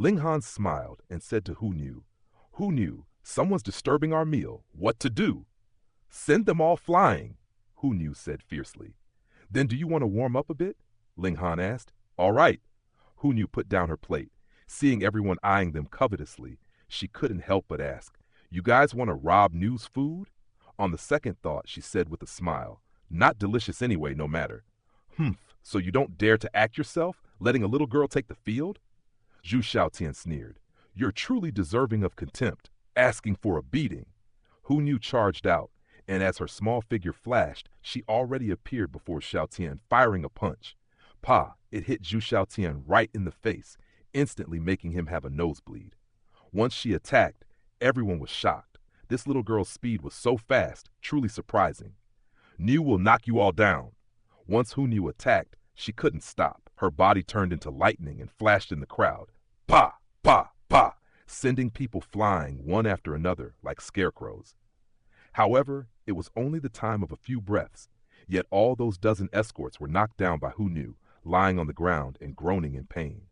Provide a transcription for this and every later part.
Ling Han smiled and said to Hu Niu, "Hu Niu, someone's disturbing our meal. What to do?" "Send them all flying," Hu Niu said fiercely. "Then do you want to warm up a bit?" Ling Han asked. "All right." Hu Niu put down her plate. Seeing everyone eyeing them covetously, she couldn't help but ask, "You guys want to rob Niu's food?" On the second thought, she said with a smile, "Not delicious anyway, no matter." "Humph, so you don't dare to act yourself, letting a little girl take the field?" Zhu Xiaotian sneered. "You're truly deserving of contempt, asking for a beating." Hu Niu charged out, and as her small figure flashed, she already appeared before Xiaotian, firing a punch. Pa! It hit Zhu Xiaotian right in the face, instantly making him have a nosebleed. Once she attacked, everyone was shocked. This little girl's speed was so fast, truly surprising. "Niu will knock you all down." Once Hu Niu attacked, she couldn't stop. Her body turned into lightning and flashed in the crowd. Pa! Pa! Pa! Sending people flying one after another like scarecrows. However, it was only the time of a few breaths, yet all those dozen escorts were knocked down by Hu Niu, lying on the ground and groaning in pain.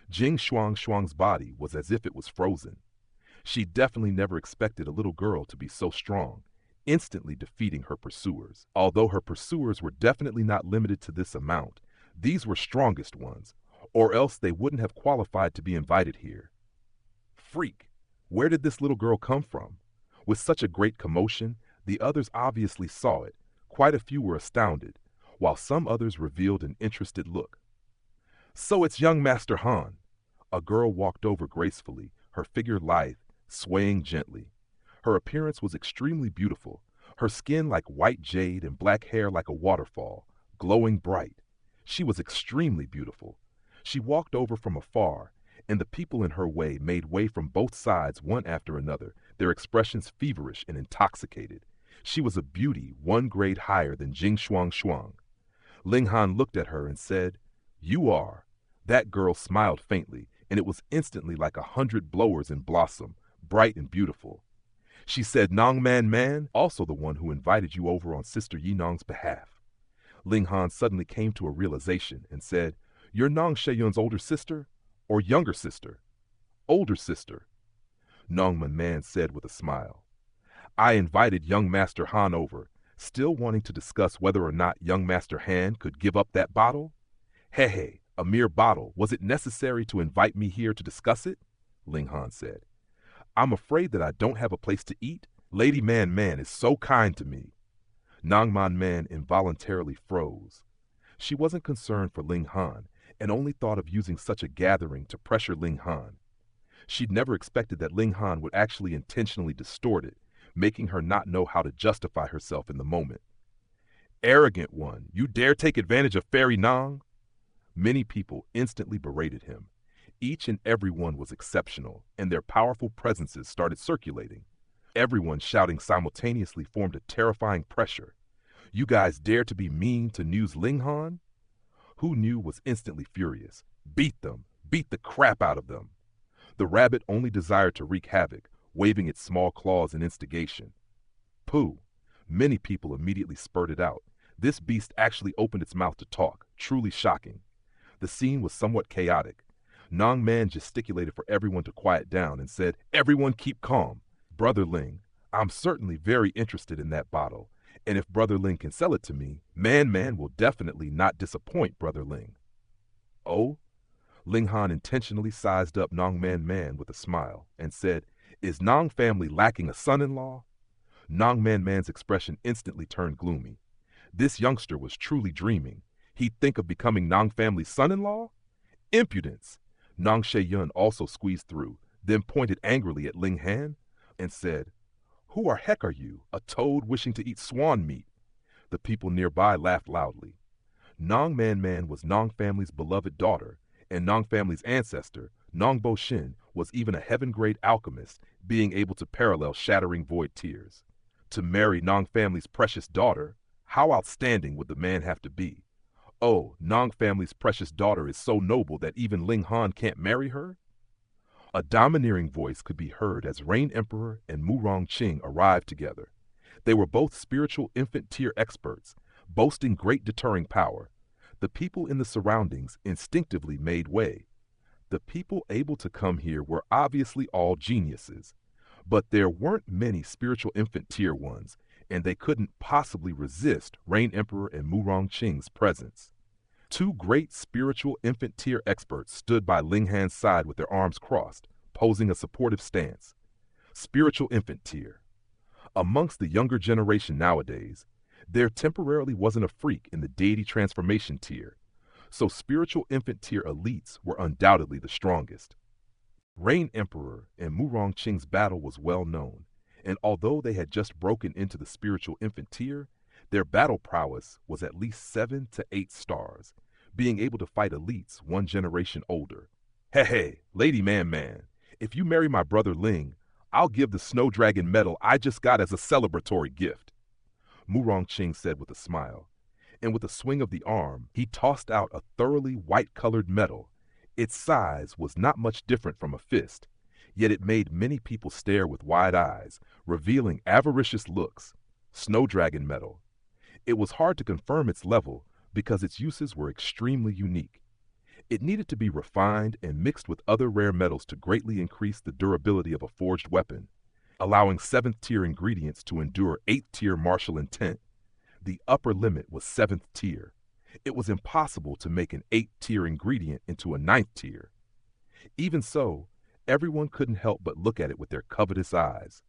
Jing Shuang's body was as if it was frozen. She definitely never expected a little girl to be so strong, instantly defeating her pursuers. Although her pursuers were definitely not limited to this amount, these were strongest ones, or else they wouldn't have qualified to be invited here. Freak! Where did this little girl come from? With such a great commotion, the others obviously saw it. Quite a few were astounded, while some others revealed an interested look. "So it's young Master Han." A girl walked over gracefully, her figure lithe, swaying gently. Her appearance was extremely beautiful, her skin like white jade and black hair like a waterfall, glowing bright. She was extremely beautiful. She walked over from afar, and the people in her way made way from both sides one after another, their expressions feverish and intoxicated. She was a beauty 1 grade higher than Jing Shuang. Ling Han looked at her and said, "You are." That girl smiled faintly, and it was instantly like 100 blowers in blossom, bright and beautiful. She said, "Nong Man, also the one who invited you over on Sister Yinong's behalf." Ling Han suddenly came to a realization and said, "You're Nong Sheyun's older sister or younger sister?" "Older sister," Nong Man said with a smile. "I invited young Master Han over, still wanting to discuss whether or not young Master Han could give up that bottle." "Hey, a mere bottle. Was it necessary to invite me here to discuss it?" Ling Han said. "I'm afraid that I don't have a place to eat. Lady Man is so kind to me." Nong Man involuntarily froze. She wasn't concerned for Ling Han and only thought of using such a gathering to pressure Ling Han. She'd never expected that Ling Han would actually intentionally distort it, making her not know how to justify herself in the moment. "Arrogant one, you dare take advantage of Fairy Nong?" Many people instantly berated him. Each and every one was exceptional, and their powerful presences started circulating. Everyone shouting simultaneously formed a terrifying pressure. "You guys dare to be mean to Niu's Ling Han?" Hu Niu was instantly furious. Beat them! Beat the crap out of them! The rabbit only desired to wreak havoc, waving its small claws in instigation. Pooh! Many people immediately spurted out. This beast actually opened its mouth to talk, truly shocking. The scene was somewhat chaotic. Nong Man gesticulated for everyone to quiet down and said, "Everyone keep calm. Brother Ling, I'm certainly very interested in that bottle, and if Brother Ling can sell it to me, Man will definitely not disappoint Brother Ling." "Oh?" Ling Han intentionally sized up Nong Man with a smile and said, "Is Nong family lacking a son-in-law?" Nong Man's expression instantly turned gloomy. This youngster was truly dreaming. He'd think of becoming Nong family's son-in-law? Impudence! Nong Sheyun also squeezed through, then pointed angrily at Ling Han and said, "Who or heck are you, a toad wishing to eat swan meat?" The people nearby laughed loudly. Nong Man was Nong family's beloved daughter, and Nong family's ancestor, Nong Bo Shin, was even a heaven-grade alchemist, being able to parallel shattering void tears. To marry Nong family's precious daughter, how outstanding would the man have to be? Oh, Nong family's precious daughter is so noble that even Ling Han can't marry her? A domineering voice could be heard as Rain Emperor and Murong Qing arrived together. They were both spiritual infant-tier experts, boasting great deterring power. The people in the surroundings instinctively made way. The people able to come here were obviously all geniuses, but there weren't many spiritual infant tier ones, and they couldn't possibly resist Rain Emperor and Murong Qing's presence. Two great spiritual infant tier experts stood by Ling Han's side with their arms crossed, posing a supportive stance. Spiritual infant tier. Amongst the younger generation nowadays, there temporarily wasn't a freak in the deity transformation tier, so spiritual infant tier elites were undoubtedly the strongest. Rain Emperor and Murong Qing's battle was well known, and although they had just broken into the spiritual infant tier, their battle prowess was at least 7 to 8 stars, being able to fight elites one generation older. Hey, Lady Man, if you marry my brother Ling, I'll give the Snow Dragon medal I just got as a celebratory gift, Murong Qing said with a smile, and with a swing of the arm, he tossed out a thoroughly white-colored medal. Its size was not much different from a fist, yet it made many people stare with wide eyes, revealing avaricious looks. Snow Dragon medal. It was hard to confirm its level because its uses were extremely unique. It needed to be refined and mixed with other rare metals to greatly increase the durability of a forged weapon, allowing 7th tier ingredients to endure 8th tier martial intent. The upper limit was 7th tier. It was impossible to make an 8th tier ingredient into a 9th tier. Even so, everyone couldn't help but look at it with their covetous eyes.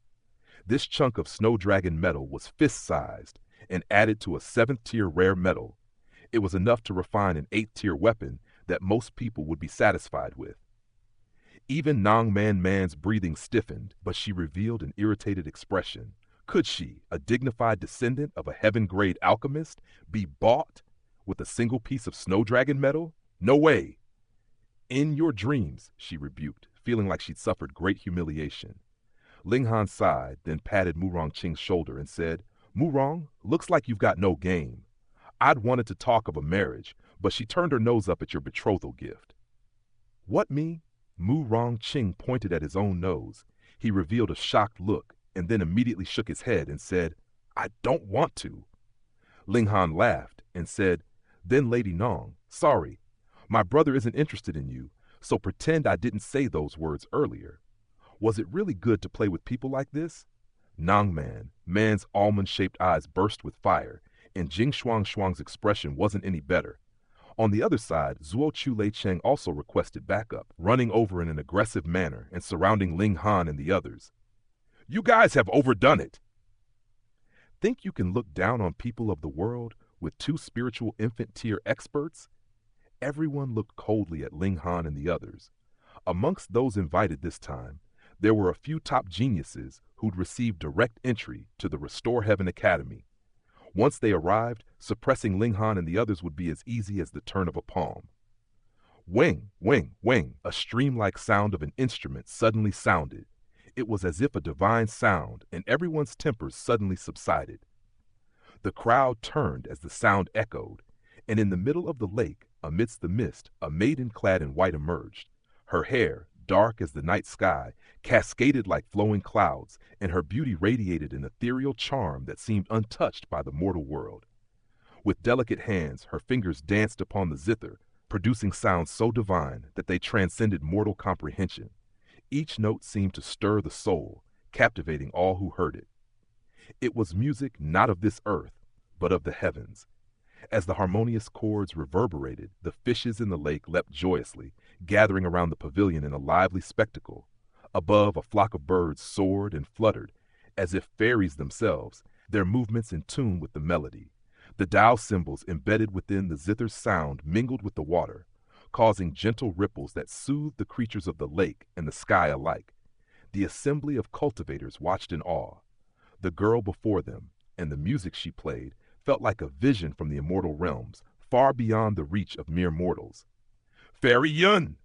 This chunk of Snow Dragon metal was fist-sized and added to a 7th tier rare metal. It was enough to refine an 8th tier weapon that most people would be satisfied with. Even Nong Man's breathing stiffened, but she revealed an irritated expression. Could she, a dignified descendant of a heaven-grade alchemist, be bought with a single piece of Snow Dragon metal? No way. In your dreams, she rebuked, feeling like she'd suffered great humiliation. Ling Han sighed, then patted Murong Qing's shoulder and said, Murong, looks like you've got no game. I'd wanted to talk of a marriage, but she turned her nose up at your betrothal gift. What me? Murong Qing pointed at his own nose. He revealed a shocked look, and then immediately shook his head and said, I don't want to. Ling Han laughed and said, Then Lady Nong, sorry, my brother isn't interested in you, so pretend I didn't say those words earlier. Was it really good to play with people like this? Man's almond-shaped eyes burst with fire, and Jing Shuang's expression wasn't any better. On the other side, Zuo Chu Lei Cheng also requested backup, running over in an aggressive manner and surrounding Ling Han and the others. You guys have overdone it. Think you can look down on people of the world with 2 spiritual infant tier experts? Everyone looked coldly at Ling Han and the others. Amongst those invited this time, there were a few top geniuses who'd received direct entry to the Restore Heaven Academy. Once they arrived, suppressing Ling Han and the others would be as easy as the turn of a palm. Wing, a stream-like sound of an instrument suddenly sounded. It was as if a divine sound, and everyone's tempers suddenly subsided. The crowd turned as the sound echoed, and in the middle of the lake, amidst the mist, a maiden clad in white emerged. Her hair, dark as the night sky, cascaded like flowing clouds, and her beauty radiated an ethereal charm that seemed untouched by the mortal world. With delicate hands, her fingers danced upon the zither, producing sounds so divine that they transcended mortal comprehension. Each note seemed to stir the soul, captivating all who heard it. It was music not of this earth, but of the heavens. As the harmonious chords reverberated, the fishes in the lake leapt joyously, gathering around the pavilion in a lively spectacle. Above, a flock of birds soared and fluttered, as if fairies themselves, their movements in tune with the melody. The Dao symbols embedded within the zither's sound mingled with the water, causing gentle ripples that soothed the creatures of the lake and the sky alike. The assembly of cultivators watched in awe. The girl before them, and the music she played, felt like a vision from the immortal realms, far beyond the reach of mere mortals. Fairy Yun!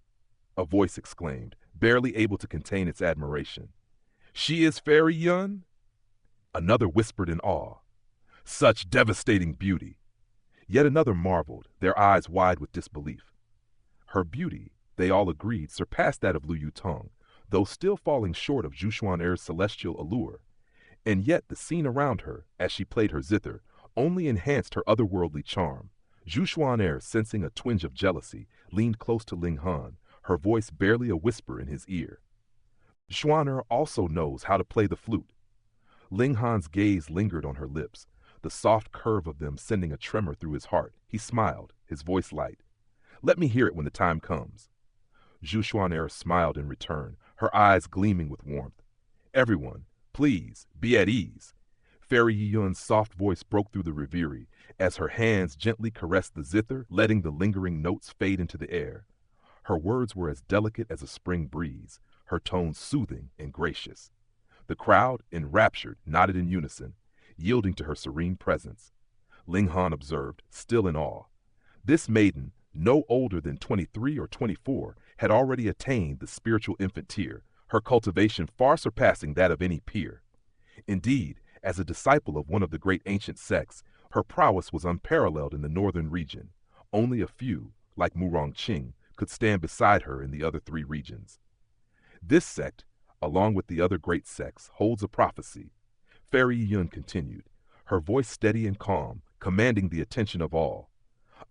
A voice exclaimed, barely able to contain its admiration. She is Fairy Yun? Another whispered in awe. Such devastating beauty! Yet another marveled, their eyes wide with disbelief. Her beauty, they all agreed, surpassed that of Lu Yutong, though still falling short of Zhu Xuan'er's celestial allure. And yet the scene around her, as she played her zither, only enhanced her otherworldly charm. Zhu Xuan'er, sensing a twinge of jealousy, leaned close to Ling Han, her voice barely a whisper in his ear. Xuaner also knows how to play the flute. Ling Han's gaze lingered on her lips, the soft curve of them sending a tremor through his heart. He smiled, his voice light. Let me hear it when the time comes. Zhu Xuaner smiled in return, her eyes gleaming with warmth. Everyone, please, be at ease. Fairy Yiyun's soft voice broke through the reverie as her hands gently caressed the zither, letting the lingering notes fade into the air. Her words were as delicate as a spring breeze, her tones soothing and gracious. The crowd, enraptured, nodded in unison, yielding to her serene presence. Ling Han observed, still in awe. This maiden, no older than 23 or 24, had already attained the spiritual infant tier, her cultivation far surpassing that of any peer. Indeed, as a disciple of one of the great ancient sects, her prowess was unparalleled in the northern region. Only a few, like Murong Qing, could stand beside her in the other three regions. This sect, along with the other great sects, holds a prophecy. Fairy Yiyun continued, her voice steady and calm, commanding the attention of all.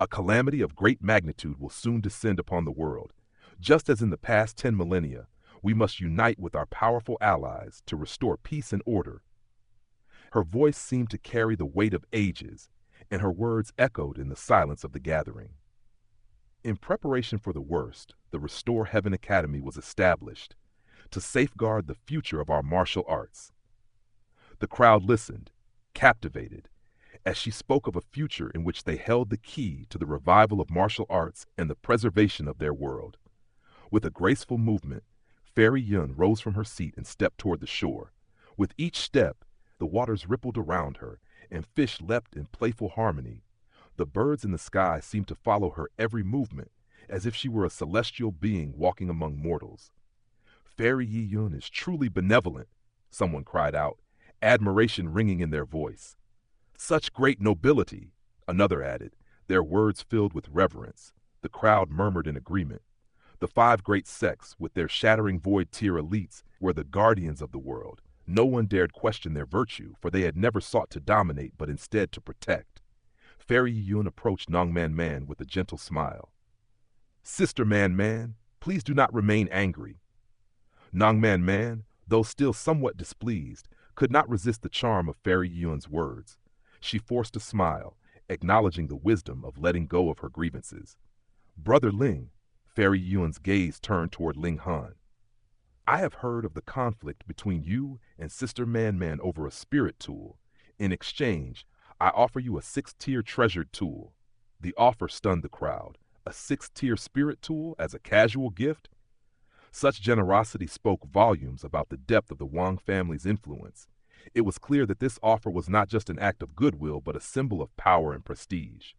A calamity of great magnitude will soon descend upon the world. Just as in the past 10 millennia, we must unite with our powerful allies to restore peace and order. Her voice seemed to carry the weight of ages, and her words echoed in the silence of the gathering. In preparation for the worst, the Restore Heaven Academy was established to safeguard the future of our martial arts. The crowd listened, captivated, as she spoke of a future in which they held the key to the revival of martial arts and the preservation of their world. With a graceful movement, Fairy Yun rose from her seat and stepped toward the shore. With each step, the waters rippled around her, and fish leapt in playful harmony. The birds in the sky seemed to follow her every movement, as if she were a celestial being walking among mortals. Fairy Yiyun is truly benevolent, someone cried out, admiration ringing in their voice. Such great nobility, another added, their words filled with reverence. The crowd murmured in agreement. The 5 great sects, with their shattering void tier elites, were the guardians of the world. No one dared question their virtue, for they had never sought to dominate, but instead to protect. Fairy Yiyun approached Nong Man Man with a gentle smile. Sister Man Man, please do not remain angry. Nong Man Man, though still somewhat displeased, could not resist the charm of Fairy Yiyun's words. She forced a smile, acknowledging the wisdom of letting go of her grievances. Brother Ling, Fairy Yiyun's gaze turned toward Ling Han. I have heard of the conflict between you and Sister Man Man over a spirit tool. In exchange, I offer you a 6-tier treasured tool. The offer stunned the crowd. A 6-tier spirit tool as a casual gift? Such generosity spoke volumes about the depth of the Wang family's influence. It was clear that this offer was not just an act of goodwill, but a symbol of power and prestige.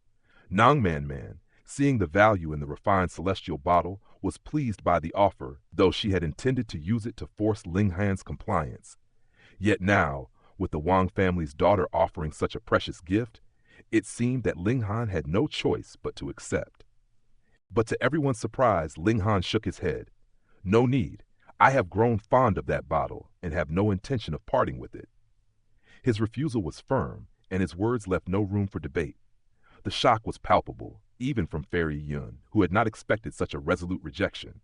Nong Man Man, seeing the value in the refined celestial bottle, was pleased by the offer, though she had intended to use it to force Ling Han's compliance. Yet now, with the Wang family's daughter offering such a precious gift, it seemed that Ling Han had no choice but to accept. But to everyone's surprise, Ling Han shook his head. No need. I have grown fond of that bottle and have no intention of parting with it. His refusal was firm, and his words left no room for debate. The shock was palpable, even from Fairy Yun, who had not expected such a resolute rejection.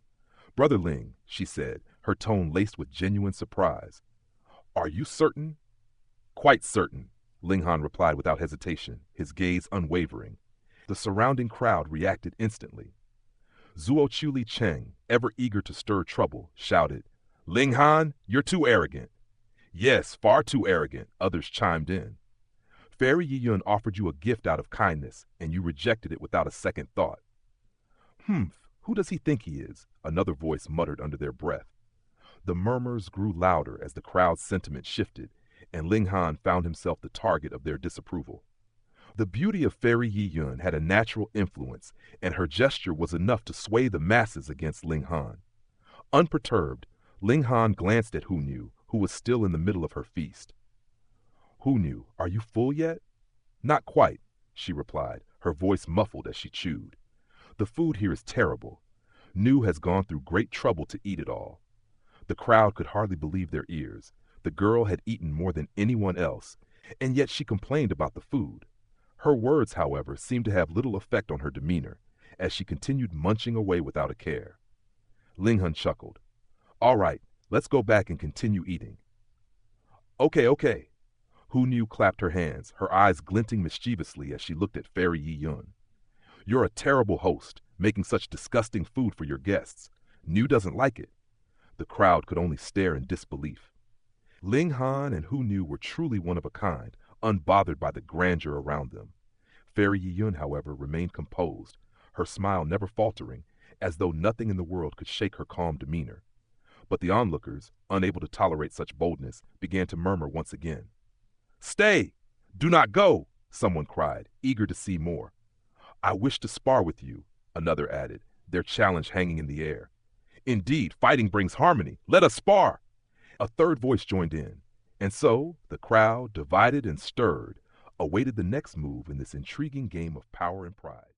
Brother Ling, she said, her tone laced with genuine surprise. Are you certain? Quite certain, Ling Han replied without hesitation, his gaze unwavering. The surrounding crowd reacted instantly. Zuo Chuli Cheng, ever eager to stir trouble, shouted, Ling Han, you're too arrogant. Yes, far too arrogant, others chimed in. Fairy Yiyun offered you a gift out of kindness, and you rejected it without a second thought. Who does he think he is? Another voice muttered under their breath. The murmurs grew louder as the crowd's sentiment shifted, and Ling Han found himself the target of their disapproval. The beauty of Fairy Yiyun had a natural influence, and her gesture was enough to sway the masses against Ling Han. Unperturbed, Ling Han glanced at Hu Nu, who was still in the middle of her feast. Hu Nu, are you full yet? Not quite, she replied, her voice muffled as she chewed. The food here is terrible. Nu has gone through great trouble to eat it all. The crowd could hardly believe their ears. The girl had eaten more than anyone else, and yet she complained about the food. Her words, however, seemed to have little effect on her demeanor, as she continued munching away without a care. Ling Hun chuckled. All right, let's go back and continue eating. Okay, okay. Hu Niu clapped her hands, her eyes glinting mischievously as she looked at Fairy Yi Yun. You're a terrible host, making such disgusting food for your guests. Niu doesn't like it. The crowd could only stare in disbelief. Ling Han and Hu Niu were truly one of a kind, unbothered by the grandeur around them. Fairy Yi Yun, however, remained composed, her smile never faltering, as though nothing in the world could shake her calm demeanor. But the onlookers, unable to tolerate such boldness, began to murmur once again. Stay! Do not go! Someone cried, eager to see more. I wish to spar with you, another added, their challenge hanging in the air. Indeed, fighting brings harmony. Let us spar! A third voice joined in, and so the crowd, divided and stirred, awaited the next move in this intriguing game of power and pride.